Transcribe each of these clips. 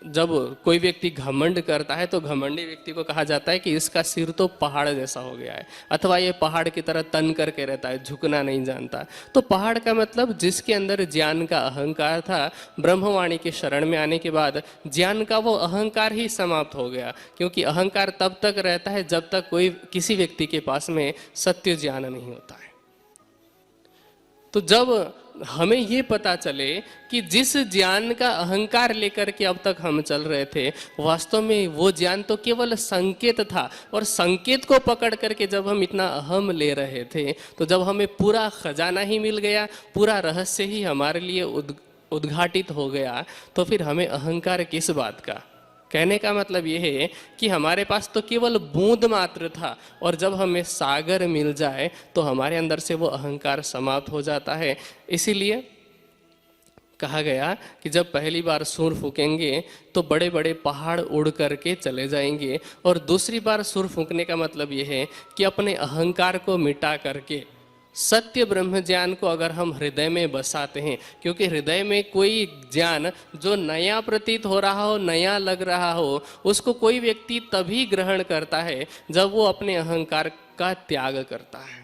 जब कोई व्यक्ति घमंड करता है तो घमंडी व्यक्ति को कहा जाता है कि इसका सिर तो पहाड़ जैसा हो गया है, अथवा ये पहाड़ की तरह तन करके रहता है, झुकना नहीं जानता। तो पहाड़ का मतलब जिसके अंदर ज्ञान का अहंकार था, ब्रह्मवाणी के शरण में आने के बाद ज्ञान का वो अहंकार ही समाप्त हो गया, क्योंकि अहंकार तब तक रहता है जब तक कोई किसी व्यक्ति के पास में सत्य ज्ञान नहीं होता है। तो जब हमें ये पता चले कि जिस ज्ञान का अहंकार लेकर के अब तक हम चल रहे थे, वास्तव में वो ज्ञान तो केवल संकेत था, और संकेत को पकड़ करके जब हम इतना अहम ले रहे थे, तो जब हमें पूरा खजाना ही मिल गया, पूरा रहस्य ही हमारे लिए उद्घाटित हो गया, तो फिर हमें अहंकार किस बात का। कहने का मतलब यह है कि हमारे पास तो केवल बूंद मात्र था, और जब हमें सागर मिल जाए तो हमारे अंदर से वो अहंकार समाप्त हो जाता है। इसीलिए कहा गया कि जब पहली बार सूर फूकेंगे तो बड़े बड़े पहाड़ उड़ करके चले जाएंगे, और दूसरी बार सूर फूकने का मतलब यह है कि अपने अहंकार को मिटा करके सत्य ब्रह्म ज्ञान को अगर हम हृदय में बसाते हैं, क्योंकि हृदय में कोई ज्ञान जो नया प्रतीत हो रहा हो, नया लग रहा हो, उसको कोई व्यक्ति तभी ग्रहण करता है जब वो अपने अहंकार का त्याग करता है।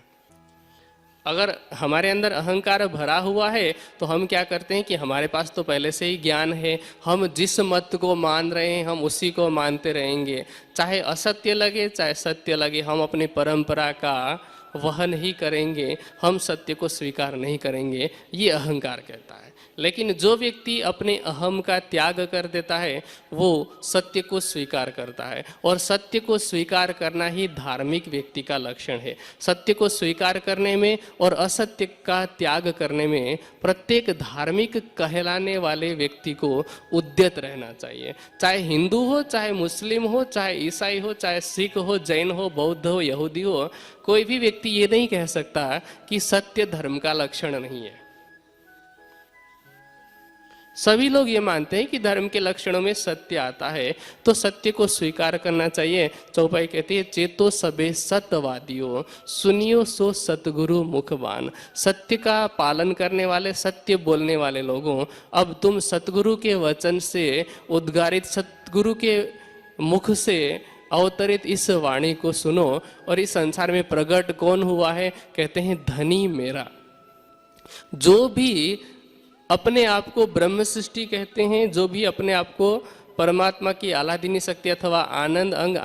अगर हमारे अंदर अहंकार भरा हुआ है तो हम क्या करते हैं कि हमारे पास तो पहले से ही ज्ञान है, हम जिस मत को मान रहे हैं हम उसी को मानते रहेंगे, चाहे असत्य लगे चाहे सत्य लगे, हम अपनी परंपरा का वहन ही करेंगे, हम सत्य को स्वीकार नहीं करेंगे, ये अहंकार कहता है। लेकिन जो व्यक्ति अपने अहम का त्याग कर देता है वो सत्य को स्वीकार करता है, और सत्य को स्वीकार करना ही धार्मिक व्यक्ति का लक्षण है। सत्य को स्वीकार करने में और असत्य का त्याग करने में प्रत्येक धार्मिक कहलाने वाले व्यक्ति को उद्यत रहना चाहिए, चाहे हिंदू हो, चाहे मुस्लिम हो, चाहे ईसाई हो, चाहे सिख हो, जैन हो, बौद्ध हो, यहूदी हो। कोई भी व्यक्ति ये नहीं कह सकता कि सत्य धर्म का लक्षण नहीं है। सभी लोग ये मानते हैं कि धर्म के लक्षणों में सत्य आता है, तो सत्य को स्वीकार करना चाहिए। चौपाई कहती है, चेतो सबे सत्यवादियों, सुनियो सो सतगुरु मुखबान। सत्य का पालन करने वाले, सत्य बोलने वाले लोगों, अब तुम सतगुरु के वचन से उद्गारित, सतगुरु के मुख से अवतरित इस वाणी को सुनो। और इस संसार में प्रकट कौन हुआ है? कहते हैं धनी मेरा। जो भी अपने आप को ब्रह्म सृष्टि कहते हैं, जो भी अपने आप को परमात्मा की आह्लादिनी शक्ति अथवा आनंद अंग